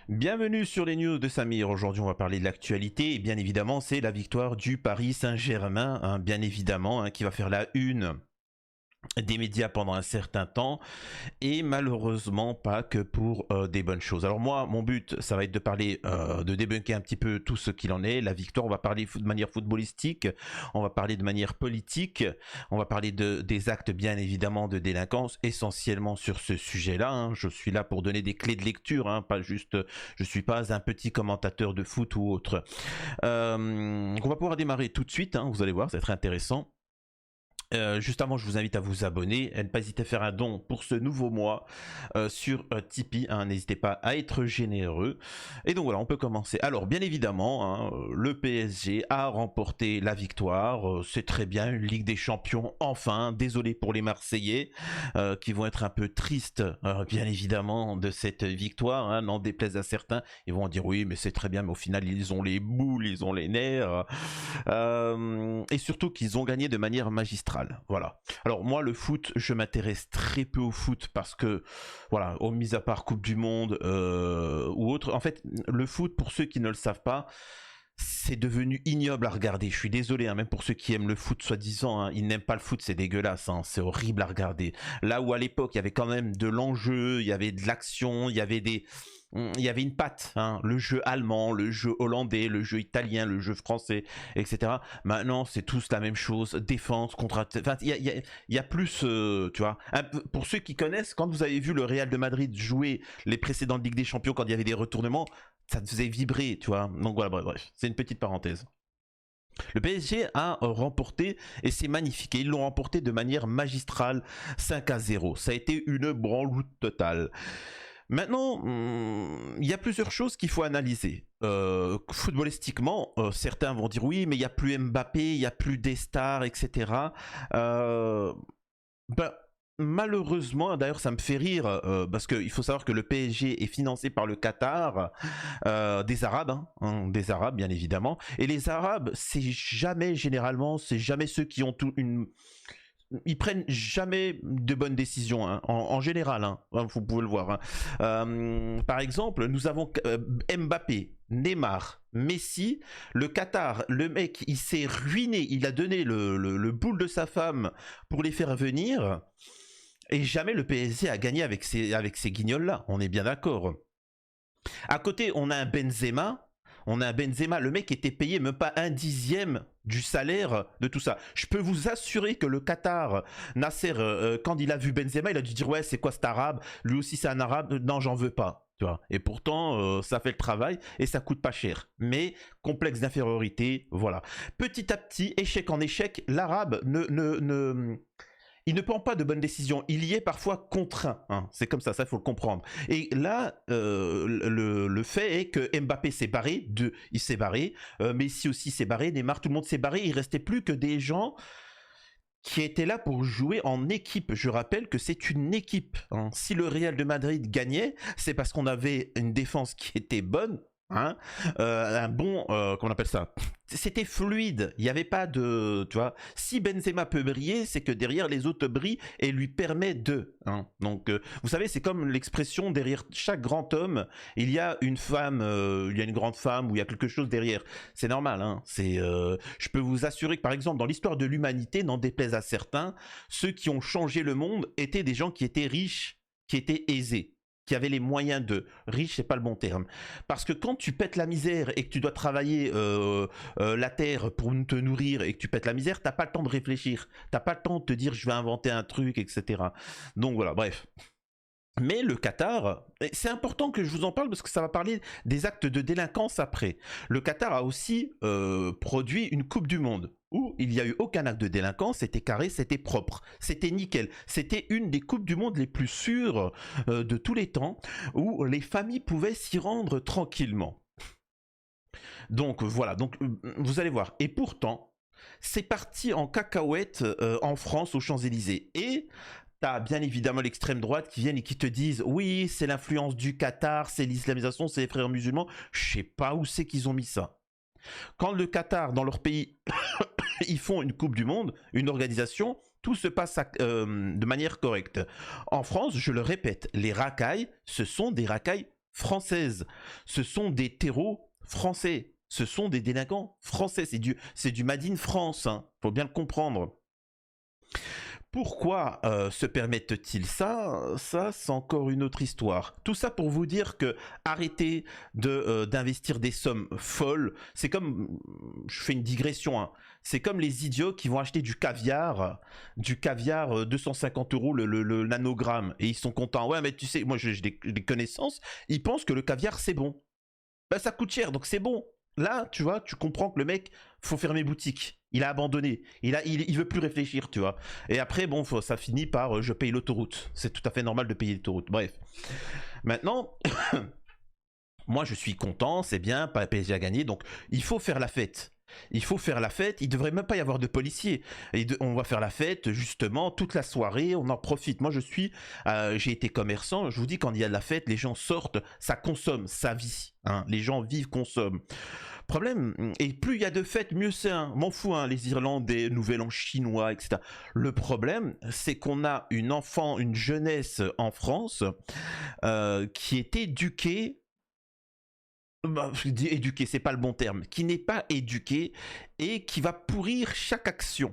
Bienvenue sur les news de Samir. Aujourd'hui, on va parler de l'actualité et bien évidemment, c'est la victoire du Paris Saint-Germain, hein, bien évidemment, hein, qui va faire la une des médias pendant un certain temps et malheureusement pas que pour des bonnes choses. Alors moi, mon but, ça va être de parler, de débunker un petit peu tout ce qu'il en est. La victoire, on va parler de manière footballistique, on va parler de manière politique, on va parler des actes bien évidemment de délinquance, essentiellement sur ce sujet-là. Hein. Je suis là pour donner des clés de lecture, hein, pas juste, je suis pas un petit commentateur de foot ou autre. On va pouvoir démarrer tout de suite, hein, vous allez voir, ça va être intéressant. Juste avant, je vous invite à vous abonner et ne pas hésiter à faire un don pour ce nouveau mois sur Tipeee. Hein, n'hésitez pas à être généreux. Et donc voilà, on peut commencer. Alors, bien évidemment, hein, le PSG a remporté la victoire. C'est très bien, une Ligue des Champions enfin. Désolé pour les Marseillais qui vont être un peu tristes, bien évidemment, de cette victoire. Hein, n'en déplaise à certains. Ils vont dire oui, mais c'est très bien, mais au final, ils ont les boules, ils ont les nerfs. Et surtout qu'ils ont gagné de manière magistrale. Voilà. Alors moi le foot, je m'intéresse très peu au foot parce que voilà, au mis à part Coupe du Monde ou autre, en fait le foot, pour ceux qui ne le savent pas, c'est devenu ignoble à regarder. Je suis désolé, hein, même pour ceux qui aiment le foot soi-disant, hein, ils n'aiment pas le foot, c'est dégueulasse, hein, c'est horrible à regarder. Là où à l'époque il y avait quand même de l'enjeu, il y avait de l'action, il y avait une patte, hein, le jeu allemand, le jeu hollandais, le jeu italien, le jeu français, etc. Maintenant, c'est tous la même chose, défense, contre-attaque. Enfin, il y a plus, tu vois. Pour ceux qui connaissent, quand vous avez vu le Real de Madrid jouer les précédentes Ligues des Champions, quand il y avait des retournements, ça te faisait vibrer, tu vois. Donc voilà, bref, c'est une petite parenthèse. Le PSG a remporté et c'est magnifique. Et ils l'ont remporté de manière magistrale, 5-0. Ça a été une branloute totale. Maintenant, il y a plusieurs choses qu'il faut analyser. Footballistiquement, certains vont dire oui, mais il n'y a plus Mbappé, il n'y a plus des stars, etc. Ben, malheureusement, d'ailleurs ça me fait rire, parce qu'il faut savoir que le PSG est financé par le Qatar, des Arabes, des Arabes bien évidemment. Et les Arabes, c'est jamais, généralement, c'est jamais ceux qui ont ils prennent jamais de bonnes décisions, hein, en général, hein, vous pouvez le voir. Hein. Par exemple, nous avons Mbappé, Neymar, Messi, le Qatar, le mec, il s'est ruiné, il a donné le boule de sa femme pour les faire venir, et jamais le PSG a gagné avec ces guignols-là, on est bien d'accord. À côté, on a un Benzema, le mec était payé même pas un dixième du salaire de tout ça. Je peux vous assurer que le Qatar, Nasser, quand il a vu Benzema, il a dû dire ouais, c'est quoi cet arabe? Lui aussi c'est un arabe, non, j'en veux pas. Tu vois. Et pourtant, ça fait le travail et ça coûte pas cher. Mais complexe d'infériorité, voilà. Petit à petit, échec en échec, l'arabe il ne prend pas de bonnes décisions. Il y est parfois contraint. Hein. C'est comme ça il faut le comprendre. Et là, le fait est que Mbappé s'est barré, il s'est barré, Messi aussi s'est barré, Neymar, tout le monde s'est barré. Il restait plus que des gens qui étaient là pour jouer en équipe. Je rappelle que c'est une équipe. Hein. Si le Real de Madrid gagnait, c'est parce qu'on avait une défense qui était bonne. Hein, un bon, comment on appelle ça, c'était fluide, il n'y avait pas de, tu vois, si Benzema peut briller, c'est que derrière les autres brillent et lui permet de, hein. Donc vous savez, c'est comme l'expression, derrière chaque grand homme il y a une femme, il y a une grande femme ou il y a quelque chose derrière, c'est normal, hein. Je peux vous assurer que par exemple dans l'histoire de l'humanité, n'en déplaise à certains, ceux qui ont changé le monde étaient des gens qui étaient riches, qui étaient aisés, qui avaient les moyens de. Riche, c'est pas le bon terme. Parce que quand tu pètes la misère et que tu dois travailler la terre pour te nourrir et que tu pètes la misère, t'as pas le temps de réfléchir. T'as pas le temps de te dire je vais inventer un truc, etc. Donc voilà, bref. Mais le Qatar, c'est important que je vous en parle parce que ça va parler des actes de délinquance après. Le Qatar a aussi produit une Coupe du Monde où il n'y a eu aucun acte de délinquance, c'était carré, c'était propre, c'était nickel. C'était une des Coupes du Monde les plus sûres de tous les temps où les familles pouvaient s'y rendre tranquillement. Donc voilà, donc vous allez voir. Et pourtant, c'est parti en cacahuète en France aux Champs-Élysées. Et t'as bien évidemment l'extrême droite qui viennent et qui te disent oui, c'est l'influence du Qatar, c'est l'islamisation, c'est les frères musulmans. Je sais pas où c'est qu'ils ont mis ça. Quand le Qatar, dans leur pays, ils font une Coupe du Monde, une organisation, tout se passe de manière correcte. En France, je le répète, les racailles, ce sont des racailles françaises. Ce sont des terreaux français. Ce sont des délinquants français. C'est du Made in France. Hein. Faut bien le comprendre. Pourquoi se permettent-ils ça? Ça, c'est encore une autre histoire. Tout ça pour vous dire que arrêtez d'investir des sommes folles. C'est comme, je fais une digression, hein. C'est comme les idiots qui vont acheter du caviar 250 € le nanogramme, et ils sont contents. Ouais, mais tu sais, moi j'ai des connaissances, ils pensent que le caviar c'est bon. Bah, ça coûte cher, donc c'est bon. Là, tu vois, tu comprends que le mec, faut fermer boutique. Il a abandonné. Il veut plus réfléchir, tu vois. Et après, bon, ça finit par je paye l'autoroute. C'est tout à fait normal de payer l'autoroute. Bref. Maintenant, moi, je suis content, c'est bien, PSG a gagné, donc il faut faire la fête. Il faut faire la fête, il devrait même pas y avoir de policiers. On va faire la fête justement toute la soirée, on en profite. Moi j'ai été commerçant, je vous dis quand il y a de la fête, les gens sortent, ça consomme, ça vit. Hein. Les gens vivent, consomment. Problème, et plus il y a de fêtes, mieux c'est. Hein. M'en fous, hein, les Irlandais, Nouvel An chinois, etc. Le problème, c'est qu'on a une jeunesse en France qui est éduquée. Éduqué, c'est pas le bon terme, qui n'est pas éduqué et qui va pourrir chaque action.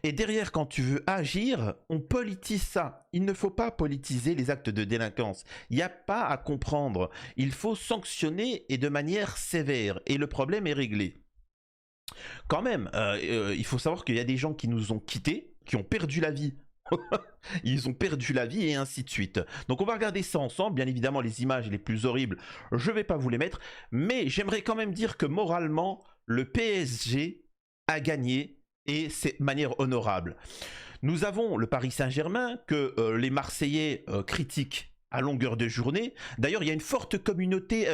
Et derrière, quand tu veux agir, on politise ça. Il ne faut pas politiser les actes de délinquance. Il n'y a pas à comprendre. Il faut sanctionner et de manière sévère. Et le problème est réglé. Quand même, il faut savoir qu'il y a des gens qui nous ont quittés, qui ont perdu la vie. Ils ont perdu la vie et ainsi de suite. Donc on va regarder ça ensemble. Bien évidemment, les images les plus horribles, je vais pas vous les mettre. Mais j'aimerais quand même dire que moralement, le PSG a gagné et c'est de manière honorable. Nous avons le Paris Saint-Germain que les Marseillais critiquent à longueur de journée. D'ailleurs, il y a une forte communauté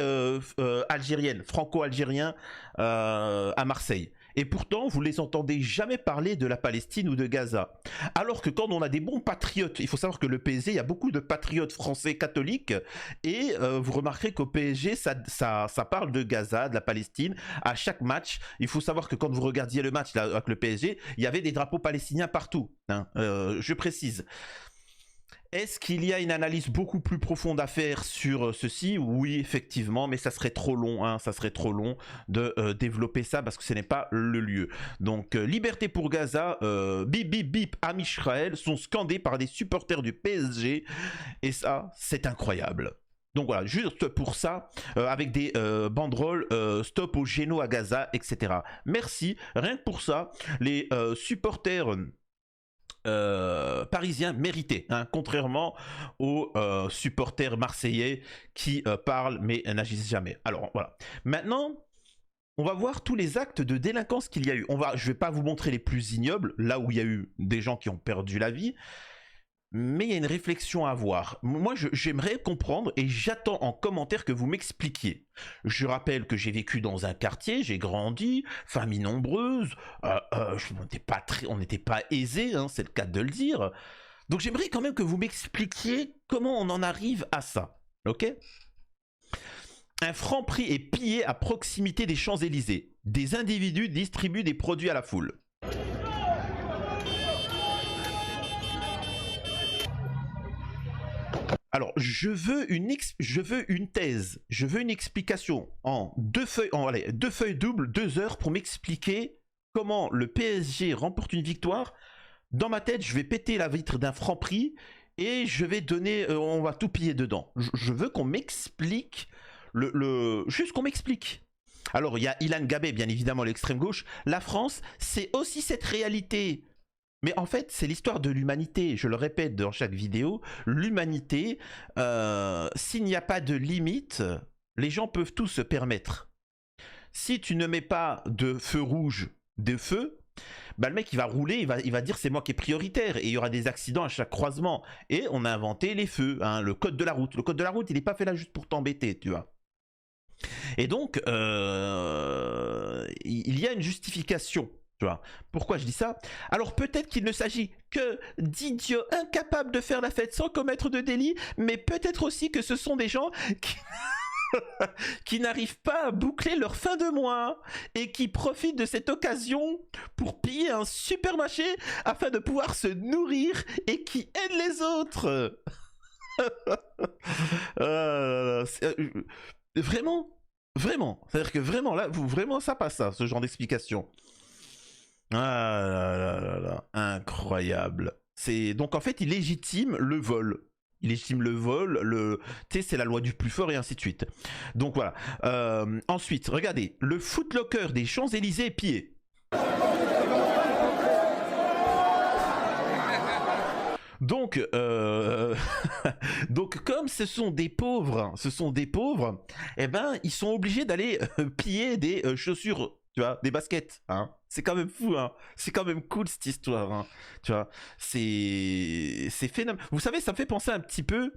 algérienne, franco-algérien à Marseille. Et pourtant, vous ne les entendez jamais parler de la Palestine ou de Gaza. Alors que quand on a des bons patriotes, il faut savoir que le PSG, il y a beaucoup de patriotes français catholiques, et vous remarquerez qu'au PSG, ça parle de Gaza, de la Palestine, à chaque match. Il faut savoir que quand vous regardiez le match là, avec le PSG, il y avait des drapeaux palestiniens partout. Hein, je précise. Est-ce qu'il y a une analyse beaucoup plus profonde à faire sur ceci? Oui, effectivement, mais ça serait trop long, hein, ça serait trop long de développer ça parce que ce n'est pas le lieu. Donc, liberté pour Gaza, bip bip bip, Am Israël sont scandés par des supporters du PSG et ça, c'est incroyable. Donc voilà, juste pour ça, avec des banderoles, stop au géno à Gaza, etc. Merci, rien que pour ça, les supporters parisiens mérités, hein, contrairement aux supporters marseillais qui parlent mais n'agissent jamais. Alors voilà, maintenant on va voir tous les actes de délinquance qu'il y a eu. Je vais pas vous montrer les plus ignobles, là où il y a eu des gens qui ont perdu la vie, mais il y a une réflexion à avoir. Moi, j'aimerais comprendre et j'attends en commentaire que vous m'expliquiez. Je rappelle que j'ai vécu dans un quartier, j'ai grandi, famille nombreuse, on n'était pas aisés, hein, c'est le cas de le dire. Donc j'aimerais quand même que vous m'expliquiez comment on en arrive à ça, ok? Un Franprix est pillé à proximité des Champs-Élysées. Des individus distribuent des produits à la foule. Alors, je veux une thèse, je veux une explication en deux feuilles doubles, 2 heures pour m'expliquer comment le PSG remporte une victoire. Dans ma tête, je vais péter la vitre d'un Franprix et je vais donner, on va tout piller dedans. Je veux qu'on m'explique, juste qu'on m'explique. Alors, il y a Ilan Gabé, bien évidemment, l'extrême gauche. La France, c'est aussi cette réalité. Mais en fait, c'est l'histoire de l'humanité. Je le répète dans chaque vidéo. L'humanité, s'il n'y a pas de limite, les gens peuvent tout se permettre. Si tu ne mets pas de feu rouge, de feu, bah le mec il va rouler, il va dire c'est moi qui est prioritaire. Et il y aura des accidents à chaque croisement. Et on a inventé les feux, hein, le code de la route. Le code de la route, il n'est pas fait là juste pour t'embêter, tu vois. Et donc, il y a une justification. Tu vois. Pourquoi je dis ça? Alors peut-être qu'il ne s'agit que d'idiots incapables de faire la fête sans commettre de délit, mais peut-être aussi que ce sont des gens qui n'arrivent pas à boucler leur fin de mois et qui profitent de cette occasion pour piller un supermarché afin de pouvoir se nourrir et qui aident les autres. Vraiment, vraiment. C'est-à-dire que vraiment, là, vraiment, ça passe, ça, ce genre d'explication. Ah là là là là, incroyable. C'est donc en fait il légitime le vol. Il légitime le vol, tu sais, c'est la loi du plus fort et ainsi de suite. Donc voilà. Ensuite, regardez, le footlocker des Champs-Élysées est pillé. Donc, donc comme ce sont des pauvres, eh ben, ils sont obligés d'aller piller des chaussures, tu vois, des baskets. Hein. C'est quand même fou, hein. C'est quand même cool cette histoire, hein. Tu vois. C'est phénoménal. Vous savez, ça me fait penser un petit peu.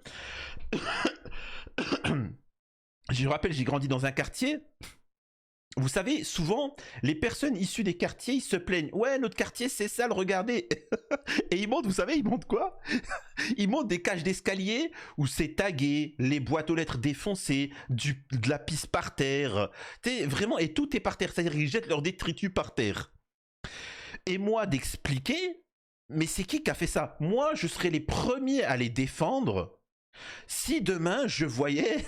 Je me rappelle, j'ai grandi dans un quartier. Vous savez, souvent, les personnes issues des quartiers, ils se plaignent. Ouais, notre quartier, c'est sale, regardez. Et ils montent, vous savez, ils montent quoi? Ils montent des cages d'escalier où c'est tagué, les boîtes aux lettres défoncées, de la pisse par terre. Vraiment, et tout est par terre. C'est-à-dire qu'ils jettent leurs détritus par terre. Et moi, d'expliquer, mais c'est qui a fait ça? Moi, je serais les premiers à les défendre si demain, je voyais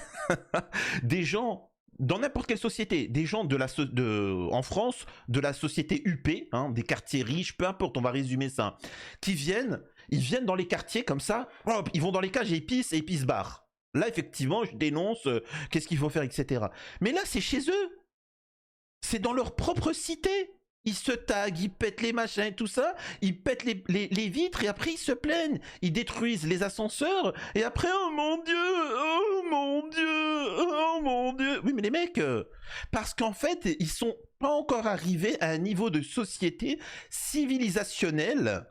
des gens dans n'importe quelle société, des gens en France, de la société UP, hein, des quartiers riches, peu importe, on va résumer ça, ils viennent dans les quartiers comme ça, hop, ils vont dans les cages et ils pissent barre. Là, effectivement, je dénonce, qu'est-ce qu'il faut faire, etc. Mais là, c'est chez eux. C'est dans leur propre cité. Ils se taguent, ils pètent les machins et tout ça, ils pètent les vitres et après ils se plaignent. Ils détruisent les ascenseurs et après, oh mon Dieu, oh mon Dieu, oh mon Dieu. Oui, mais les mecs, parce qu'en fait, ils sont pas encore arrivés à un niveau de société civilisationnelle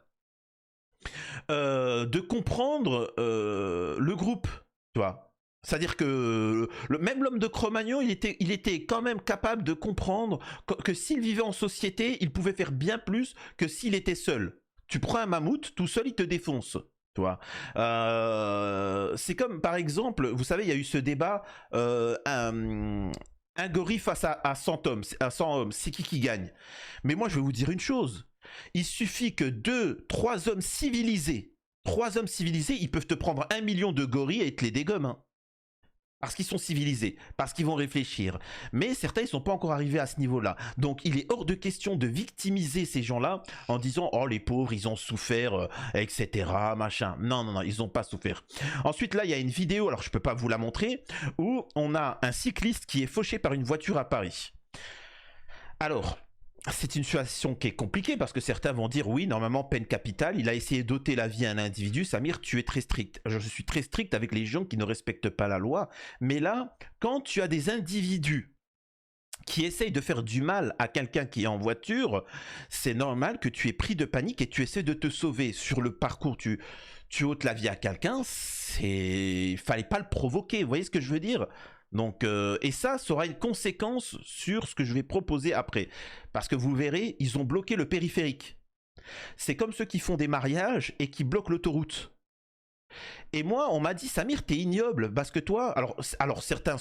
de comprendre le groupe, tu vois. C'est-à-dire que même l'homme de Cro-Magnon, il était quand même capable de comprendre que s'il vivait en société, il pouvait faire bien plus que s'il était seul. Tu prends un mammouth, tout seul, il te défonce. Tu vois. C'est comme, par exemple, vous savez, il y a eu ce débat, un gorille face à 100 hommes, c'est qui gagne? Mais moi, je vais vous dire une chose. Il suffit que 3 hommes civilisés, ils peuvent te prendre 1 million de gorilles et te les dégomment. Hein. Parce qu'ils sont civilisés, parce qu'ils vont réfléchir. Mais certains, ils ne sont pas encore arrivés à ce niveau-là. Donc, il est hors de question de victimiser ces gens-là en disant « Oh, les pauvres, ils ont souffert, etc. » machin. Non, non, non, ils n'ont pas souffert. Ensuite, là, il y a une vidéo, alors je ne peux pas vous la montrer, où on a un cycliste qui est fauché par une voiture à Paris. Alors, c'est une situation qui est compliquée parce que certains vont dire oui, normalement peine capitale, il a essayé d'ôter la vie à un individu. Samir, tu es très strict. Je suis très strict avec les gens qui ne respectent pas la loi. Mais là, quand tu as des individus qui essayent de faire du mal à quelqu'un qui est en voiture, c'est normal que tu aies pris de panique et tu essaies de te sauver. Sur le parcours, tu ôtes la vie à quelqu'un, il fallait pas le provoquer. Vous voyez ce que je veux dire? Donc, et ça aura une conséquence sur ce que je vais proposer après. Parce que vous verrez, ils ont bloqué le périphérique. C'est comme ceux qui font des mariages et qui bloquent l'autoroute. Et moi, on m'a dit, Samir, t'es ignoble, parce que toi... Alors certains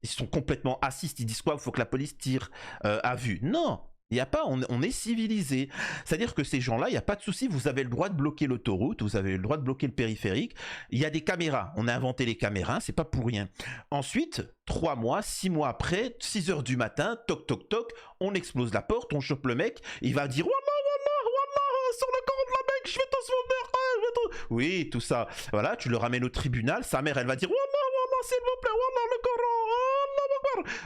ils sont complètement assistes, ils disent quoi? Il faut que la police tire à vue. Non, il n'y a pas, on est civilisé. C'est-à-dire que ces gens-là, il n'y a pas de souci, vous avez le droit de bloquer l'autoroute, vous avez le droit de bloquer le périphérique. Il y a des caméras, on a inventé les caméras, c'est pas pour rien. Ensuite, 3 mois, 6 mois après, 6 heures du matin, toc toc toc, on explose la porte, on chope le mec, il va dire Wallah, Wallah, Wallah, sur le corps de la mec, je vais t'en souvenir. Oui, tout ça. Voilà, tu le ramènes au tribunal, sa mère, elle va dire Wallah, Wallah, s'il vous plaît, Wallah, le Coran.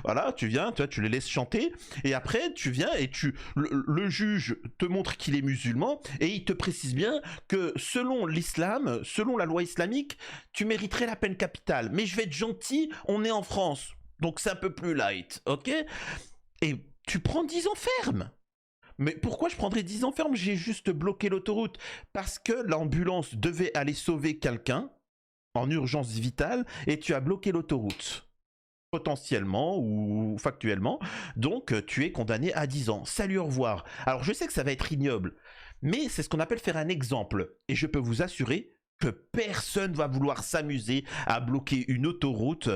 Voilà, tu viens, tu les laisses chanter, et après tu viens et le juge te montre qu'il est musulman, et il te précise bien que selon l'islam, selon la loi islamique, tu mériterais la peine capitale. Mais je vais être gentil, on est en France, donc c'est un peu plus light, ok? Et tu prends 10 ans ferme. Mais pourquoi je prendrais 10 ans ferme? J'ai juste bloqué l'autoroute parce que l'ambulance devait aller sauver quelqu'un en urgence vitale, et tu as bloqué l'autoroute. Potentiellement ou factuellement, donc tu es condamné à 10 ans. Salut, au revoir. Alors je sais que ça va être ignoble, mais c'est ce qu'on appelle faire un exemple. Et je peux vous assurer que personne va vouloir s'amuser à bloquer une autoroute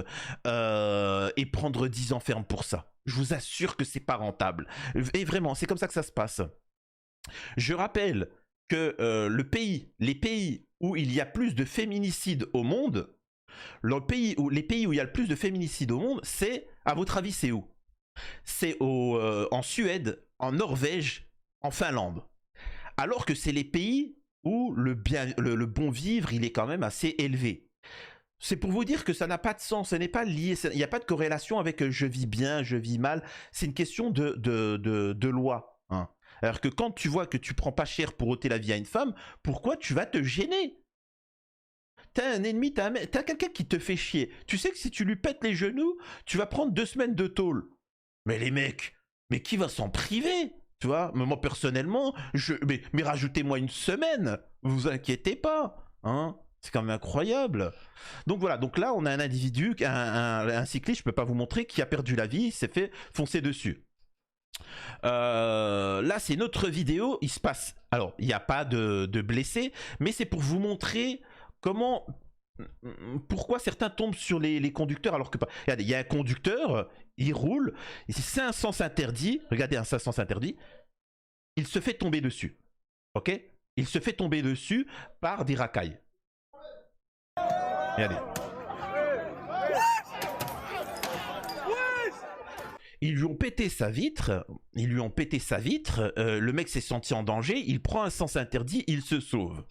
et prendre 10 ans ferme pour ça. Je vous assure que c'est pas rentable. Et vraiment, c'est comme ça que ça se passe. Je rappelle que les pays où il y a plus de féminicides au monde, les pays où il y a le plus de féminicides au monde, c'est, à votre avis, c'est où? C'est en Suède, en Norvège, en Finlande. Alors que c'est les pays où le bon vivre, il est quand même assez élevé. C'est pour vous dire que ça n'a pas de sens, ce n'est pas lié, il n'y a pas de corrélation avec je vis bien, je vis mal, c'est une question de loi. Hein. Alors que quand tu vois que tu prends pas cher pour ôter la vie à une femme, pourquoi tu vas te gêner? T'as un ennemi, t'as quelqu'un qui te fait chier. Tu sais que si tu lui pètes les genoux, tu vas prendre 2 semaines de tôle. Mais les mecs, mais qui va s'en priver? Tu vois, mais moi personnellement, mais rajoutez-moi 1 semaine, vous inquiétez pas. Hein, c'est quand même incroyable. Donc voilà, donc là on a un individu, un cycliste, je peux pas vous montrer, qui a perdu la vie, il s'est fait foncer dessus. Là c'est une autre vidéo, il se passe, alors il n'y a pas de blessés, mais c'est pour vous montrer pourquoi certains tombent sur les conducteurs alors que pas. Regardez, il y a un conducteur, il roule, c'est un sens interdit, regardez un sens interdit, il se fait tomber dessus, ok? Il se fait tomber dessus par des racailles. Regardez. Ils lui ont pété sa vitre, le mec s'est senti en danger, il prend un sens interdit, il se sauve.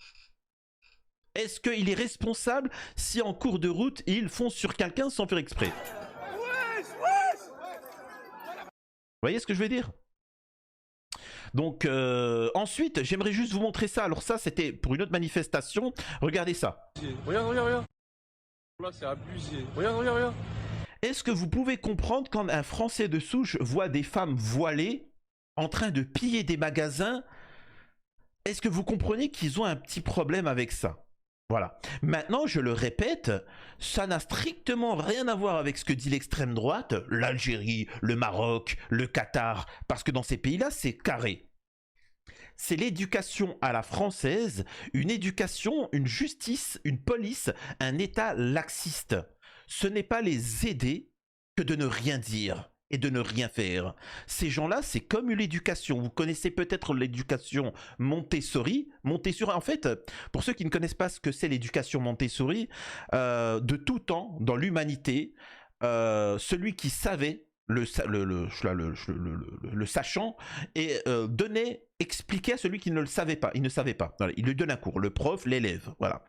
Est-ce qu'il est responsable si en cours de route, il fonce sur quelqu'un sans faire exprès? Vous voyez ce que je veux dire? Donc ensuite, j'aimerais juste vous montrer ça. Alors ça, c'était pour une autre manifestation. Regardez ça. Regarde. Là, c'est abusé. Regarde. Est-ce que vous pouvez comprendre quand un Français de souche voit des femmes voilées en train de piller des magasins? Est-ce que vous comprenez qu'ils ont un petit problème avec ça? Voilà. Maintenant, je le répète, ça n'a strictement rien à voir avec ce que dit l'extrême droite, l'Algérie, le Maroc, le Qatar, parce que dans ces pays-là, c'est carré. C'est l'éducation à la française, une éducation, une justice, une police, un État laxiste. Ce n'est pas les aider que de ne rien dire et de ne rien faire. Ces gens-là, c'est comme l'éducation. Vous connaissez peut-être l'éducation Montessori. Montessori, en fait, pour ceux qui ne connaissent pas ce que c'est l'éducation Montessori, de tout temps, dans l'humanité, celui qui savait, le sachant, et expliquait à celui qui ne le savait pas. Il ne savait pas. Voilà, il lui donne un cours. Le prof, l'élève. Voilà.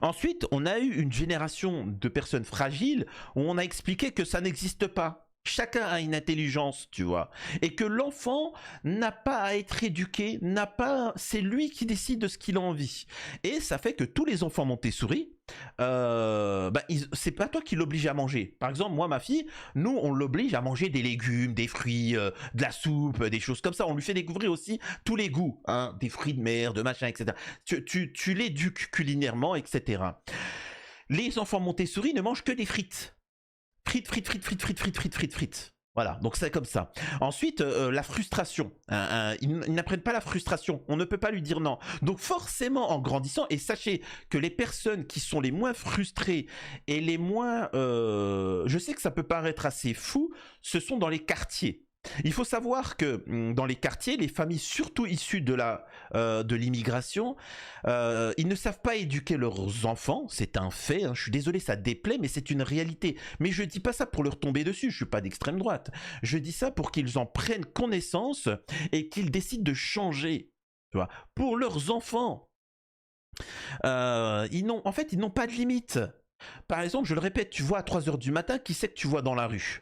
Ensuite, on a eu une génération de personnes fragiles où on a expliqué que ça n'existe pas. Chacun a une intelligence, tu vois. Et que l'enfant n'a pas à être éduqué, c'est lui qui décide de ce qu'il a envie. Et ça fait que tous les enfants Montessori, c'est pas toi qui l'oblige à manger. Par exemple, moi, ma fille, nous, on l'oblige à manger des légumes, des fruits, de la soupe, des choses comme ça. On lui fait découvrir aussi tous les goûts, hein, des fruits de mer, de machin, etc. Tu l'éduques culinairement, etc. Les enfants Montessori ne mangent que des frites. Frites. Voilà, donc c'est comme ça. Ensuite, la frustration. Ils n'apprennent pas la frustration. On ne peut pas lui dire non. Donc forcément, en grandissant, et sachez que les personnes qui sont les moins frustrées et les moins... je sais que ça peut paraître assez fou, ce sont dans les quartiers. Il faut savoir que dans les quartiers, les familles surtout issues de l'immigration, ils ne savent pas éduquer leurs enfants, c'est un fait, hein, je suis désolé, ça déplaît, mais c'est une réalité. Mais je dis pas ça pour leur tomber dessus, je suis pas d'extrême droite. Je dis ça pour qu'ils en prennent connaissance et qu'ils décident de changer, tu vois, pour leurs enfants. Ils n'ont pas de limite. Par exemple, je le répète, tu vois à 3h du matin, qui c'est que tu vois dans la rue?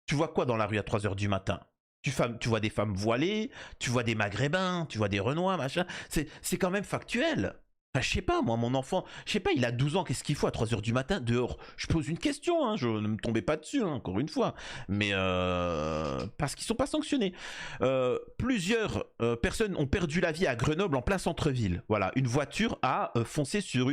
Tu vois quoi dans la rue à 3h du matin? Tu vois des femmes voilées, tu vois des maghrébins, tu vois des renois, machin. C'est quand même factuel. Enfin, je sais pas, moi, mon enfant, je sais pas, il a 12 ans, qu'est-ce qu'il faut à 3h du matin dehors? Je pose une question, hein, je ne me tombez pas dessus, hein, encore une fois. Mais parce qu'ils sont pas sanctionnés. Plusieurs personnes ont perdu la vie à Grenoble en plein centre-ville. Voilà, une voiture a foncé sur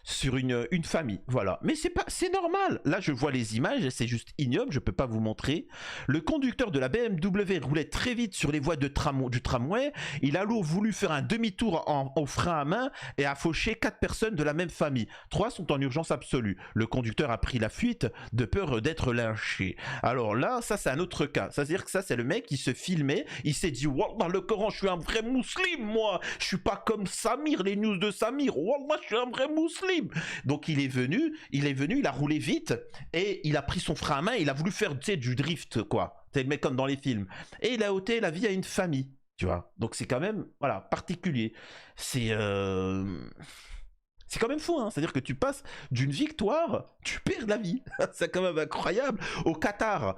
sur une famille. Voilà. Mais c'est normal. Là, je vois les images, c'est juste ignoble, je peux pas vous montrer. Le conducteur de la BMW roulait très vite sur les voies du tramway. Il a alors voulu faire un demi-tour au frein à main et a fauché 4 personnes de la même famille. 3 sont en urgence absolue. Le conducteur a pris la fuite de peur d'être lynché. Alors là, ça c'est un autre cas. C'est-à-dire que ça c'est le mec qui se filmait, il s'est dit Wallah le Coran, je suis un vrai musulman moi. Je suis pas comme Samir, les news de Samir. Wallah, je suis un vrai musulman. Donc il est venu, il a roulé vite et il a pris son frein à main, il a voulu faire tu sais, du drift quoi. C'est le mec comme dans les films. Et il a ôté la vie à une famille, tu vois. Donc c'est quand même voilà, particulier. C'est quand même fou, hein. C'est-à-dire que tu passes d'une victoire, tu perds la vie. C'est quand même incroyable. Au Qatar,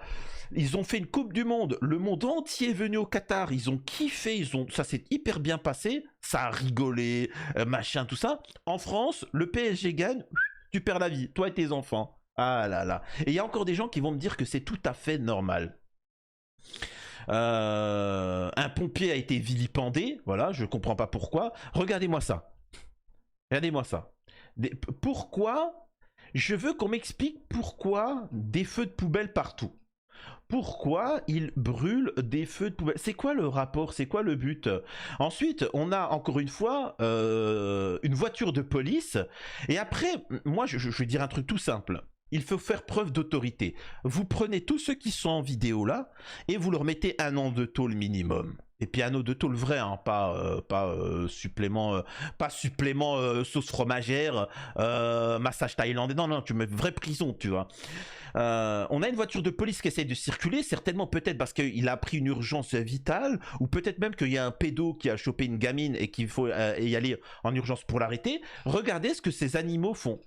ils ont fait une Coupe du Monde. Le monde entier est venu au Qatar. Ils ont kiffé. Ça s'est hyper bien passé. Ça a rigolé, machin, tout ça. En France, le PSG gagne, tu perds la vie. Toi et tes enfants. Ah là là. Et il y a encore des gens qui vont me dire que c'est tout à fait normal. Un pompier a été vilipendé. Voilà, je comprends pas pourquoi. Regardez-moi ça. Regardez-moi ça. Pourquoi je veux qu'on m'explique pourquoi des feux de poubelle partout. Pourquoi ils brûlent des feux de poubelle? C'est quoi le rapport? C'est quoi le but? Ensuite, on a encore une fois une voiture de police. Et après, moi, je vais dire un truc tout simple. Il faut faire preuve d'autorité. Vous prenez tous ceux qui sont en vidéo là et vous leur mettez 1 an de tôle minimum. Et puis un an de tôle vrai, hein, pas supplément, sauce fromagère, massage thaïlandais. Non, non, tu mets vraie prison, tu vois. On a une voiture de police qui essaie de circuler, certainement peut-être parce qu'il a pris une urgence vitale, ou peut-être même qu'il y a un pédo qui a chopé une gamine et qu'il faut y aller en urgence pour l'arrêter. Regardez ce que ces animaux font.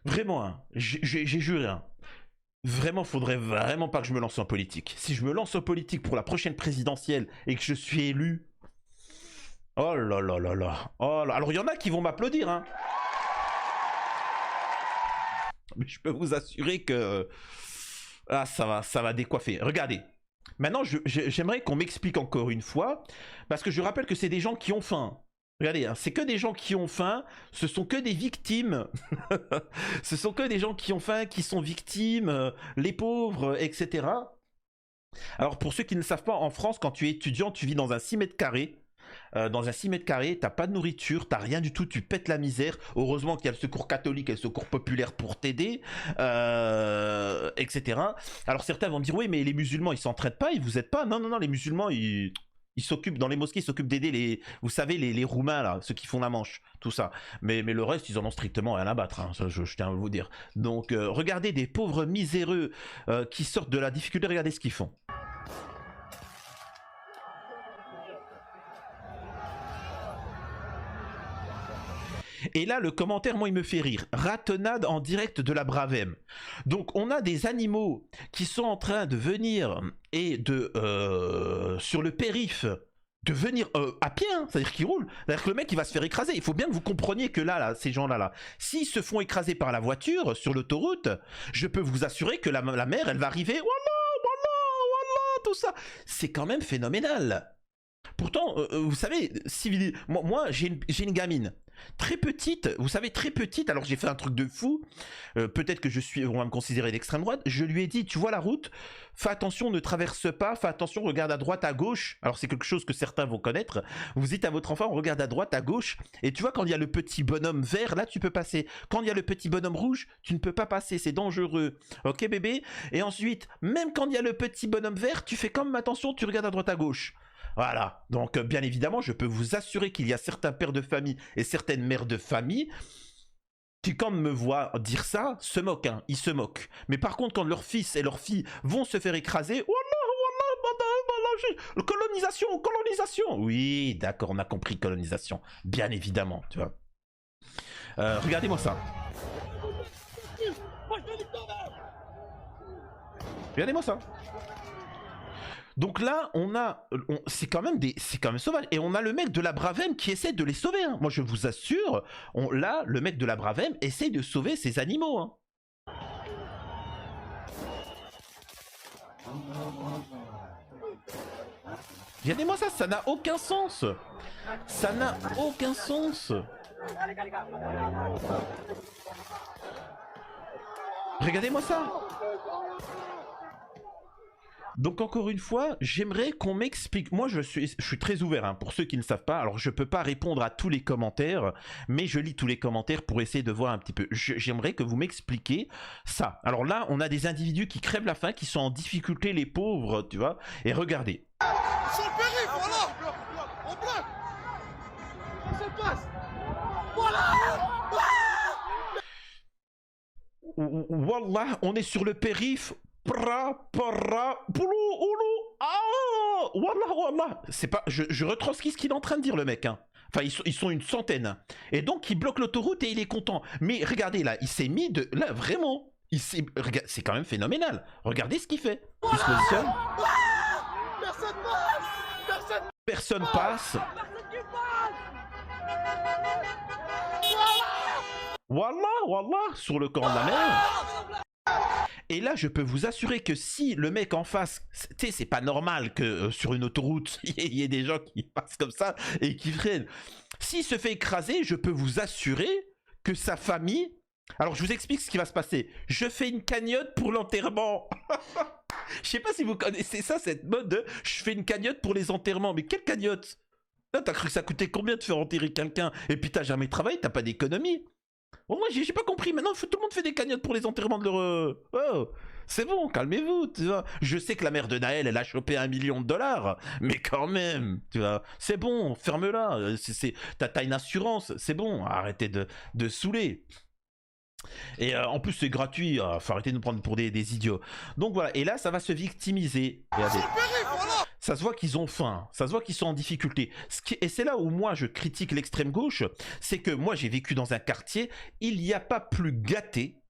Vraiment, hein, j'ai juré. Hein. Vraiment, faudrait vraiment pas que je me lance en politique. Si je me lance en politique pour la prochaine présidentielle et que je suis élu, oh là là là là. Oh là. Alors il y en a qui vont m'applaudir, hein. Mais je peux vous assurer que ah ça va décoiffer. Regardez. Maintenant, j'aimerais qu'on m'explique encore une fois, parce que je rappelle que c'est des gens qui ont faim. Regardez, hein, c'est que des gens qui ont faim, ce sont que des victimes. Ce sont que des gens qui ont faim, qui sont victimes, les pauvres, etc. Alors pour ceux qui ne le savent pas, en France, quand tu es étudiant, tu vis dans un 6 mètres carrés. Dans un 6 mètres carrés, t'as pas de nourriture, t'as rien du tout, tu pètes la misère. Heureusement qu'il y a le secours catholique et le secours populaire pour t'aider, etc. Alors certains vont me dire, oui, mais les musulmans, ils s'entraident pas, ils vous aident pas. Non, non, non, les musulmans, ils s'occupent, dans les mosquées, ils s'occupent d'aider vous savez, les Roumains, là, ceux qui font la Manche, tout ça. Mais le reste, ils en ont strictement rien à battre, hein, ça, je tiens à vous dire. Donc, regardez des pauvres miséreux qui sortent de la difficulté, regardez ce qu'ils font. Et là, le commentaire, moi, il me fait rire. Ratonnade en direct de la Bravem. Donc, on a des animaux qui sont en train de venir et sur le périph', de venir à pied, hein, c'est-à-dire qu'ils roulent. C'est-à-dire que le mec, il va se faire écraser. Il faut bien que vous compreniez que là ces gens-là, s'ils se font écraser par la voiture sur l'autoroute, je peux vous assurer que la mère, elle va arriver. Wallah, tout ça. C'est quand même phénoménal. Pourtant, vous savez, moi j'ai une gamine très petite, vous savez, très petite, alors j'ai fait un truc de fou, peut-être que on va me considérer d'extrême droite, je lui ai dit, tu vois la route, fais attention, ne traverse pas, fais attention, regarde à droite, à gauche, alors c'est quelque chose que certains vont connaître, vous dites à votre enfant, regarde à droite, à gauche, et tu vois quand il y a le petit bonhomme vert, là tu peux passer, quand il y a le petit bonhomme rouge, tu ne peux pas passer, c'est dangereux, ok bébé, et ensuite, même quand il y a le petit bonhomme vert, tu fais comme attention, tu regardes à droite, à gauche. Voilà, donc bien évidemment, je peux vous assurer qu'il y a certains pères de famille et certaines mères de famille qui, quand me voient dire ça, se moquent, hein, ils se moquent. Mais par contre, quand leurs fils et leurs filles vont se faire écraser, colonisation. Oui, d'accord, on a compris colonisation, bien évidemment, tu vois. Regardez-moi ça. Regardez-moi ça. Donc là, c'est quand même sauvage. Et on a le mec de la Bravem qui essaie de les sauver. Hein. Moi, je vous assure, là, le mec de la Bravem essaie de sauver ces animaux. Hein. Regardez-moi ça, ça n'a aucun sens. Ça n'a aucun sens. Regardez-moi ça. Donc encore une fois, j'aimerais qu'on m'explique. Moi, je suis très ouvert hein, pour ceux qui ne savent pas. Alors, je peux pas répondre à tous les commentaires, mais je lis tous les commentaires pour essayer de voir un petit peu. J'aimerais que vous m'expliquiez ça. Alors là, on a des individus qui crèvent la faim, qui sont en difficulté, les pauvres, tu vois. Et regardez. Sur le périph', voilà. En bloc. Ça se passe. Voilà. Wallah, on est sur le périph'. Poulou, oulou, ah, wallah. C'est pas, je retranscris ce qu'il est en train de dire le mec. Hein. Enfin, ils sont une centaine. Et donc, il bloque l'autoroute et il est content. Mais regardez là, il s'est mis de, là vraiment, c'est quand même phénoménal. Regardez ce qu'il fait. Il se positionne. Personne passe. Wallah, sur le camp de la mer. Et là, je peux vous assurer que si le mec en face, tu sais, c'est pas normal que sur une autoroute, il y ait des gens qui passent comme ça et qui freinent. S'il se fait écraser, je peux vous assurer que sa famille... Alors, je vous explique ce qui va se passer. Je fais une cagnotte pour l'enterrement. Je sais pas si vous connaissez ça, cette mode de « je fais une cagnotte pour les enterrements ». Mais quelle cagnotte? T'as cru que ça coûtait combien de faire enterrer quelqu'un? Et puis t'as jamais travaillé, t'as pas d'économie. Bon, moi j'ai pas compris, maintenant tout le monde fait des cagnottes pour les enterrements de leur... Oh, c'est bon, calmez-vous, tu vois. Je sais que la mère de Naël, elle a chopé $1 million, mais quand même, tu vois. C'est bon, ferme-la, t'as une assurance, c'est bon, arrêtez de saouler. Et en plus c'est gratuit, faut arrêter de nous prendre pour des idiots. Donc voilà, et là ça va se victimiser. Regardez. Ça se voit qu'ils ont faim, ça se voit qu'ils sont en difficulté. Et c'est là où moi je critique l'extrême gauche, c'est que moi j'ai vécu dans un quartier, il n'y a pas plus gâté,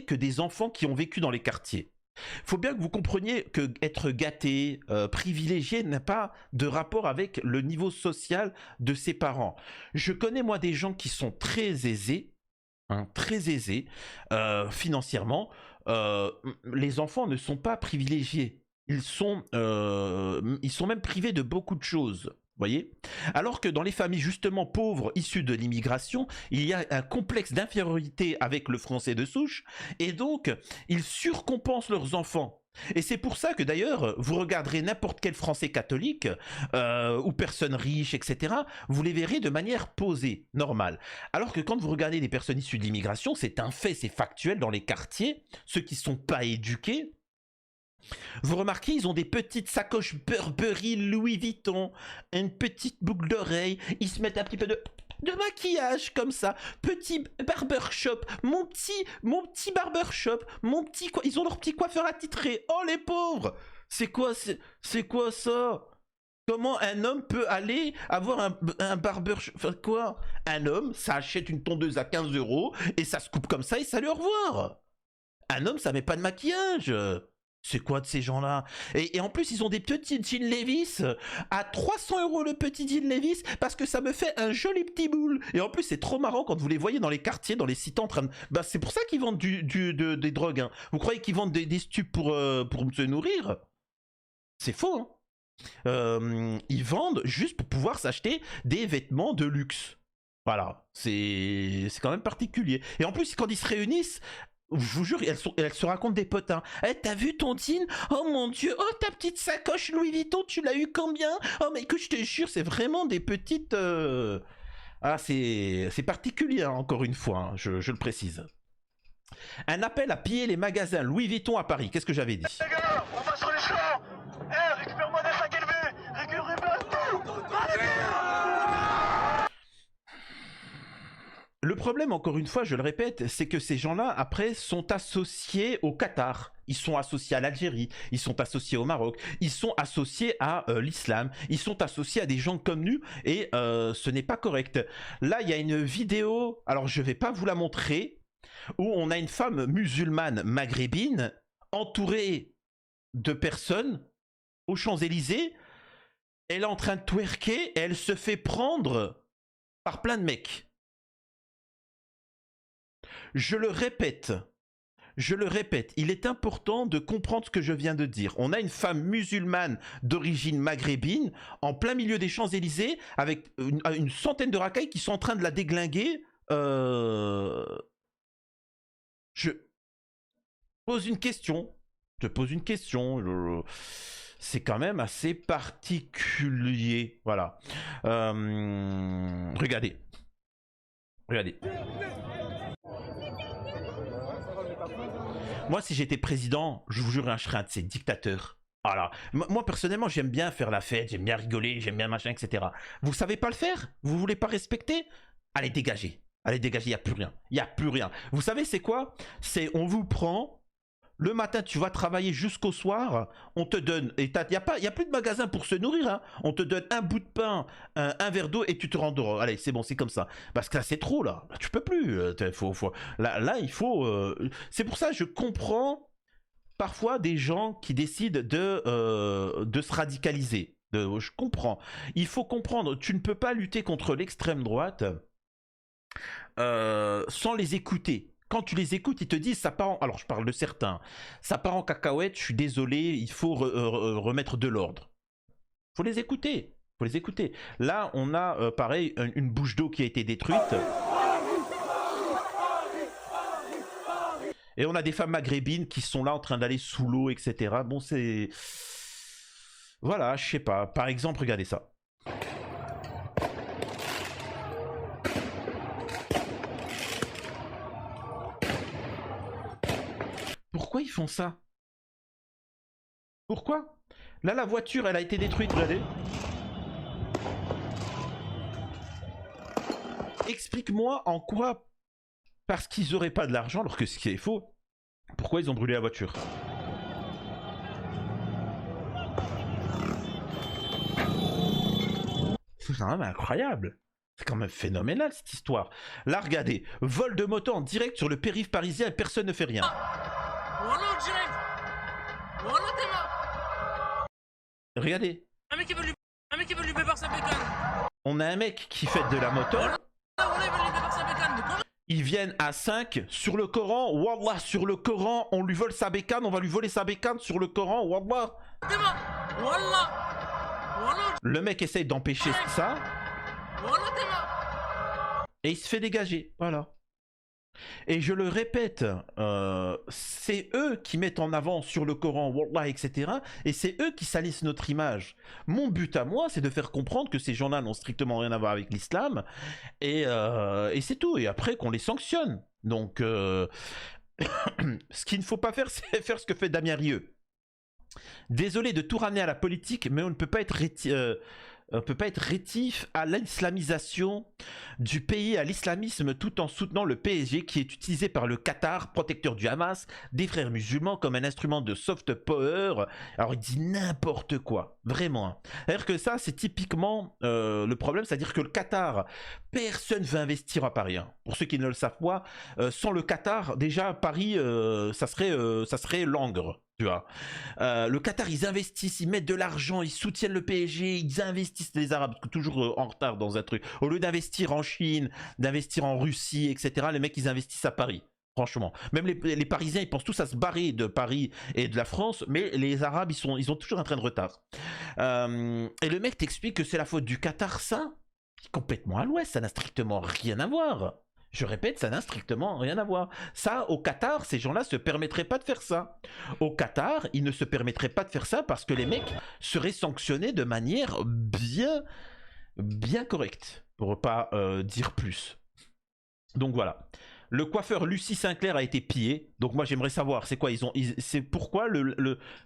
que des enfants qui ont vécu dans les quartiers. Il faut bien que vous compreniez que être gâté, privilégié n'a pas de rapport avec le niveau social de ses parents. Je connais moi des gens qui sont très aisés, financièrement. Les enfants ne sont pas privilégiés. Ils sont même privés de beaucoup de choses. Voyez? Alors que dans les familles justement pauvres issues de l'immigration, il y a un complexe d'infériorité avec le français de souche, et donc ils surcompensent leurs enfants. Et c'est pour ça que d'ailleurs, vous regarderez n'importe quel français catholique ou personne riche, etc., vous les verrez de manière posée, normale. Alors que quand vous regardez des personnes issues de l'immigration, c'est un fait, c'est factuel dans les quartiers, ceux qui ne sont pas éduqués, vous remarquez, ils ont des petites sacoches Burberry, Louis Vuitton, une petite boucle d'oreille, ils se mettent un petit peu de maquillage comme ça, petit barbershop, mon petit barbershop, ils ont leur petit coiffeur attitré. Oh les pauvres, c'est quoi ça? Comment un homme peut aller avoir un barbershop? Enfin quoi? Un homme, ça achète une tondeuse à 15 € et ça se coupe comme ça et salut au revoir. Un homme, ça met pas de maquillage. C'est quoi de ces gens-là? Et en plus, ils ont des petits jeans Levi's à 300 € le petit jean Levi's parce que ça me fait un joli petit boule. Et en plus, c'est trop marrant quand vous les voyez dans les quartiers, dans les sites en train de... Bah, c'est pour ça qu'ils vendent des drogues. Hein. Vous croyez qu'ils vendent des stupes pour se nourrir? C'est faux. Hein. Ils vendent juste pour pouvoir s'acheter des vêtements de luxe. Voilà, c'est quand même particulier. Et en plus, quand ils se réunissent... Je vous jure, elles se racontent des potins. Eh, t'as vu ton jean? Oh mon dieu, oh ta petite sacoche Louis Vuitton, tu l'as eu combien? Oh mais que je te jure, c'est vraiment des petites... Ah, c'est particulier, hein, encore une fois, hein, je le précise. Un appel à piller les magasins Louis Vuitton à Paris, qu'est-ce que j'avais dit? Les gars, on va sur les champs. Eh, récupère-moi des sacs élevés. Récupère tout. Le problème, encore une fois, je le répète, c'est que ces gens-là, après, sont associés au Qatar. Ils sont associés à l'Algérie, ils sont associés au Maroc, ils sont associés à l'islam, ils sont associés à des gens comme nous, et ce n'est pas correct. Là, il y a une vidéo, alors je ne vais pas vous la montrer, où on a une femme musulmane maghrébine, entourée de personnes, aux Champs-Élysées. Elle est en train de twerker, et elle se fait prendre par plein de mecs. Je le répète, Je le répète, il est important de comprendre ce que je viens de dire. On a une femme musulmane d'origine maghrébine en plein milieu des Champs-Élysées avec une centaine de racailles qui sont en train de la déglinguer. Je pose une question. Je pose une question. C'est quand même assez particulier. Voilà. Regardez. Regardez. Moi, si j'étais président, je vous jure, je serais un de ces dictateurs. Voilà. Moi, personnellement, j'aime bien faire la fête, j'aime bien rigoler, j'aime bien machin, etc. Vous savez pas le faire? Vous voulez pas respecter? Allez, dégagez. Allez, dégagez, il n'y a plus rien. Il n'y a plus rien. Vous savez, c'est quoi? C'est on vous prend. Le matin, tu vas travailler jusqu'au soir. On te donne. Il n'y a plus de magasin pour se nourrir. Hein. On te donne un bout de pain, un verre d'eau et tu te rendors. Allez, c'est bon, c'est comme ça. Parce que là, c'est trop, là. Là, tu peux plus. Là, il faut. C'est pour ça que je comprends parfois des gens qui décident de se radicaliser. Je comprends. Il faut comprendre. Tu ne peux pas lutter contre l'extrême droite sans les écouter. Quand tu les écoutes, ils te disent ça part en... Alors je parle de certains. Ça part en cacahuète, je suis désolé, il faut remettre de l'ordre. Faut les écouter. Faut les écouter. Là, on a pareil une bouche d'eau qui a été détruite. Et on a des femmes maghrébines qui sont là en train d'aller sous l'eau, etc. Bon, c'est... Voilà, je sais pas. Par exemple, regardez ça. Pourquoi ils font ça? Pourquoi? Là, la voiture, elle a été détruite, regardez. Explique-moi en quoi, parce qu'ils n'auraient pas de l'argent, alors que ce qui est faux, pourquoi ils ont brûlé la voiture? C'est quand même incroyable. C'est quand même phénoménal cette histoire. Là, regardez, vol de moto en direct sur le périph' parisien et personne ne fait rien. Regardez. Un mec qui veut lui faire sa bécane. On a un mec qui fait de la moto. Ils viennent à 5 sur le Coran. Wallah, sur le Coran, on lui vole sa bécane. On va lui voler sa bécane sur le Coran. Wallah. Le mec essaye d'empêcher ça. Et il se fait dégager. Voilà. Et je le répète, c'est eux qui mettent en avant sur le Coran, Wallah, etc. Et c'est eux qui salissent notre image. Mon but à moi, c'est de faire comprendre que ces gens-là n'ont strictement rien à voir avec l'islam. Et c'est tout. Et après, qu'on les sanctionne. Donc, ce qu'il ne faut pas faire, c'est faire ce que fait Damien Rieu. Désolé de tout ramener à la politique, mais on ne peut pas être rétif à l'islamisation du pays, à l'islamisme, tout en soutenant le PSG qui est utilisé par le Qatar, protecteur du Hamas, des frères musulmans, comme un instrument de soft power. Alors il dit n'importe quoi, vraiment. C'est-à-dire que ça, c'est typiquement le problème, c'est-à-dire que le Qatar, personne ne veut investir à Paris. Hein. Pour ceux qui ne le savent pas, sans le Qatar, déjà Paris, ça serait Langres. Tu vois. Le Qatar, ils investissent, ils mettent de l'argent, ils soutiennent le PSG, ils investissent les Arabes, toujours en retard dans un truc. Au lieu d'investir en Chine, d'investir en Russie, etc., les mecs, ils investissent à Paris. Franchement. Même les Parisiens, ils pensent tous à se barrer de Paris et de la France, mais les Arabes, ils ont toujours un train de retard. Et le mec t'explique que c'est la faute du Qatar, ça? Complètement à l'ouest, ça n'a strictement rien à voir. Je répète, ça n'a strictement rien à voir. Ça, au Qatar, ces gens-là se permettraient pas de faire ça. Au Qatar, ils ne se permettraient pas de faire ça parce que les mecs seraient sanctionnés de manière bien correcte, pour pas dire plus. Donc voilà. Le coiffeur Lucie Sinclair a été pillé. Donc moi j'aimerais savoir c'est quoi c'est pourquoi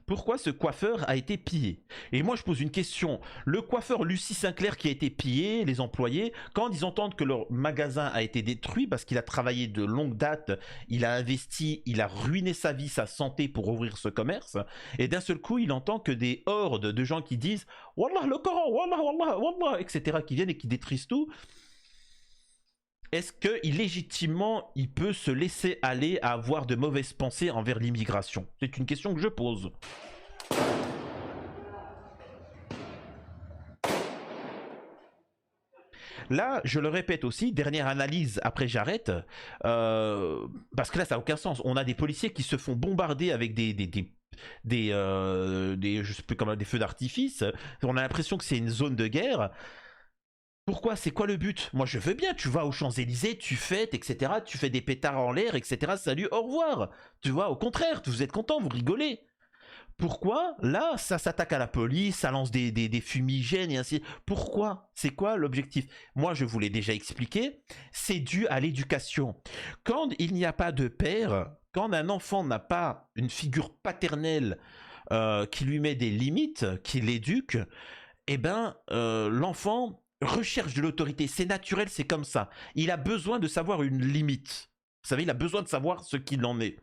pourquoi ce coiffeur a été pillé. Et moi je pose une question. Le coiffeur Lucie Sinclair qui a été pillé, les employés, quand ils entendent que leur magasin a été détruit parce qu'il a travaillé de longue date, il a investi, il a ruiné sa vie, sa santé pour ouvrir ce commerce, et d'un seul coup il entend que des hordes de gens qui disent Wallah le Coran, Wallah, Wallah, Wallah, etc. qui viennent et qui détruisent tout. Est-ce que légitimement il peut se laisser aller à avoir de mauvaises pensées envers l'immigration? C'est une question que je pose. Là, je le répète aussi, dernière analyse, après j'arrête, parce que là, ça n'a aucun sens. On a des policiers qui se font bombarder avec je sais plus comment, des feux d'artifice. On a l'impression que c'est une zone de guerre. Pourquoi? C'est quoi le but? Moi, je veux bien. Tu vas aux Champs-Élysées, tu fêtes, etc. Tu fais des pétards en l'air, etc. Salut, au revoir. Tu vois, au contraire, vous êtes contents, vous rigolez. Pourquoi? Là, ça s'attaque à la police, ça lance des fumigènes et ainsi. Pourquoi? C'est quoi l'objectif? Moi, je vous l'ai déjà expliqué. C'est dû à l'éducation. Quand il n'y a pas de père, quand un enfant n'a pas une figure paternelle qui lui met des limites, qui l'éduque, eh ben, l'enfant recherche de l'autorité. C'est naturel, c'est comme ça. Il a besoin de savoir une limite. Vous savez, il a besoin de savoir ce qu'il en est.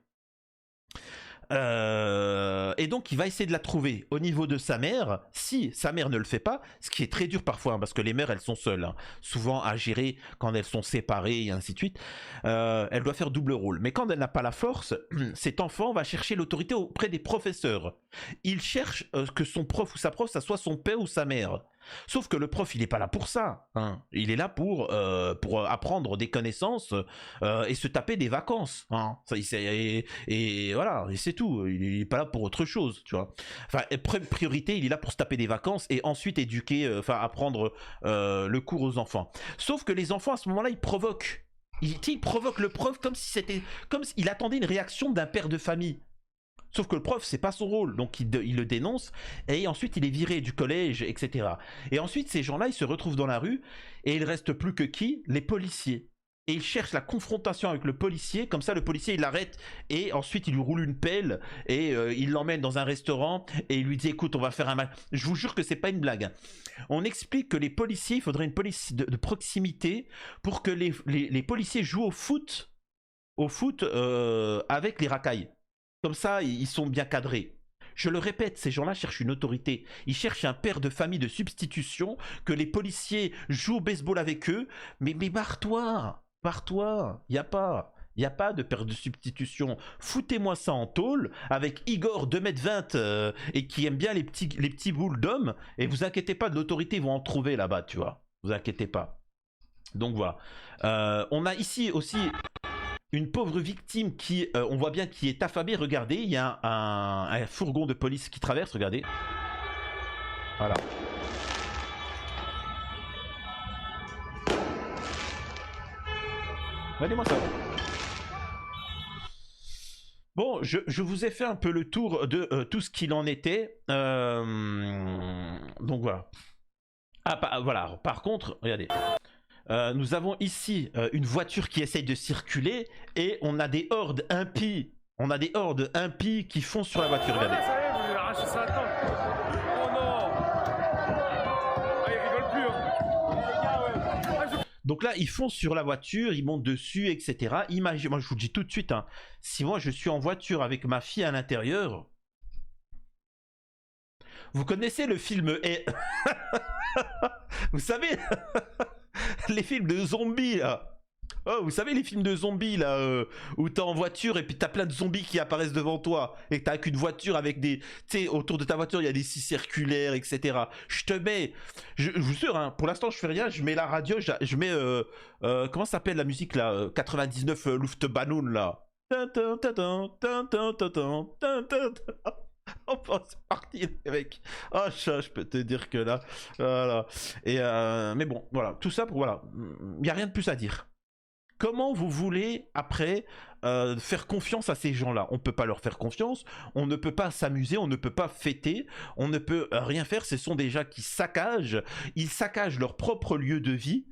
Et donc il va essayer de la trouver au niveau de sa mère. Si sa mère ne le fait pas, ce qui est très dur parfois, hein, parce que les mères elles sont seules, hein, souvent à gérer quand elles sont séparées et ainsi de suite. Elle doit faire double rôle. Mais quand elle n'a pas la force, cet enfant va chercher l'autorité auprès des professeurs. Il cherche que son prof ou sa prof, ça soit son père ou sa mère. Sauf que le prof, il n'est pas là pour ça. Hein. Il est là pour apprendre des connaissances et se taper des vacances. Hein. Et voilà, et c'est tout. Il n'est pas là pour autre chose, tu vois. Enfin, priorité, il est là pour se taper des vacances et ensuite éduquer, apprendre le cours aux enfants. Sauf que les enfants, à ce moment-là, ils provoquent. Il provoque le prof comme s'il attendait une réaction d'un père de famille. Sauf que le prof, c'est pas son rôle, donc il le dénonce, et ensuite il est viré du collège, etc. Et ensuite, ces gens-là, ils se retrouvent dans la rue, et il reste plus que qui? Les policiers. Et ils cherchent la confrontation avec le policier, comme ça le policier il l'arrête, et ensuite il lui roule une pelle, et il l'emmène dans un restaurant, et il lui dit écoute, on va faire un match. Je vous jure que c'est pas une blague. On explique que les policiers, il faudrait une police de proximité, pour que les policiers jouent au foot avec les racailles. Comme ça, ils sont bien cadrés. Je le répète, ces gens-là cherchent une autorité. Ils cherchent un père de famille de substitution, que les policiers jouent au baseball avec eux. Mais barre-toi, barre-toi. Il n'y a pas. Il n'y a pas de père de substitution. Foutez-moi ça en tôle avec Igor 2m20 et qui aime bien les petits boules d'hommes. Et vous inquiétez pas, de l'autorité, ils vont en trouver là-bas, tu vois. Vous inquiétez pas. Donc voilà. On a ici aussi une pauvre victime qui, on voit bien, qui est affamée. Regardez, il y a un fourgon de police qui traverse, regardez. Voilà. Regardez-moi ça. Bon, je vous ai fait un peu le tour de tout ce qu'il en était. Donc voilà. Ah, voilà. Par contre, regardez. Nous avons ici une voiture qui essaye de circuler et on a des hordes impies. On a des hordes impies qui foncent sur la voiture. Regardez. Ça y est, vous lui arrachez ça à temps. Oh non. Ah, il rigole plus. Hein. Donc là, ils foncent sur la voiture, ils montent dessus, etc. Imaginez, moi je vous le dis tout de suite, hein, si moi je suis en voiture avec ma fille à l'intérieur, vous connaissez le film vous savez les films de zombies là. Oh, vous savez les films de zombies là où t'es en voiture et puis t'as plein de zombies qui apparaissent devant toi et que t'as qu'une voiture avec des, tu sais, autour de ta voiture il y a des scies circulaires, etc. Je te mets, je vous jure, hein, pour l'instant je fais rien, je mets la radio, je mets comment s'appelle la musique là, 99 Luftballon là. Oh, c'est parti les mecs. Ah, je peux te dire que là, voilà. Et mais bon, voilà, tout ça pour voilà, il y a rien de plus à dire. Comment vous voulez après faire confiance à ces gens-là? On ne peut pas leur faire confiance, on ne peut pas s'amuser, on ne peut pas fêter, on ne peut rien faire. Ce sont des gens qui saccagent, ils saccagent leur propre lieu de vie.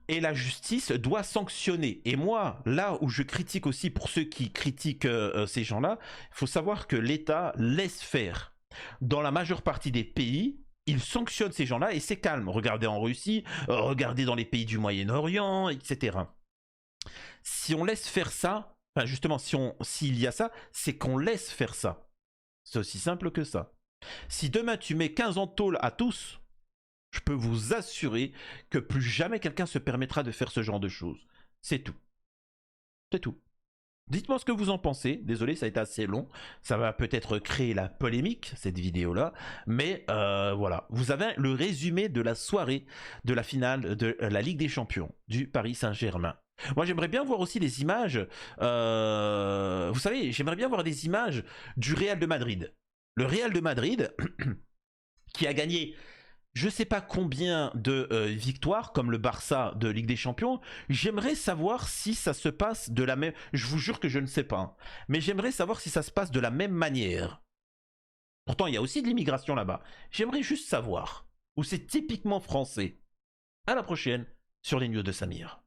Et la justice doit sanctionner. Et moi, là où je critique aussi, pour ceux qui critiquent ces gens-là, il faut savoir que l'État laisse faire. Dans la majeure partie des pays, il sanctionne ces gens-là et c'est calme. Regardez en Russie, regardez dans les pays du Moyen-Orient, etc. Si on laisse faire ça, enfin justement, s'il y a ça, c'est qu'on laisse faire ça. C'est aussi simple que ça. Si demain tu mets 15 ans de tôle à tous, je peux vous assurer que plus jamais quelqu'un se permettra de faire ce genre de choses. C'est tout. C'est tout. Dites-moi ce que vous en pensez. Désolé, ça a été assez long. Ça va peut-être créer la polémique, cette vidéo-là. Mais voilà, vous avez le résumé de la soirée de la finale de la Ligue des Champions du Paris Saint-Germain. Moi, j'aimerais bien voir aussi des images. Vous savez, j'aimerais bien voir des images du Real de Madrid. Le Real de Madrid qui a gagné je sais pas combien de victoires comme le Barça de Ligue des Champions. J'aimerais savoir si ça se passe de la même. Je vous jure que je ne sais pas, hein. Mais j'aimerais savoir si ça se passe de la même manière. Pourtant, il y a aussi de l'immigration là-bas. J'aimerais juste savoir. Ou c'est typiquement français. À la prochaine sur les news de Samir.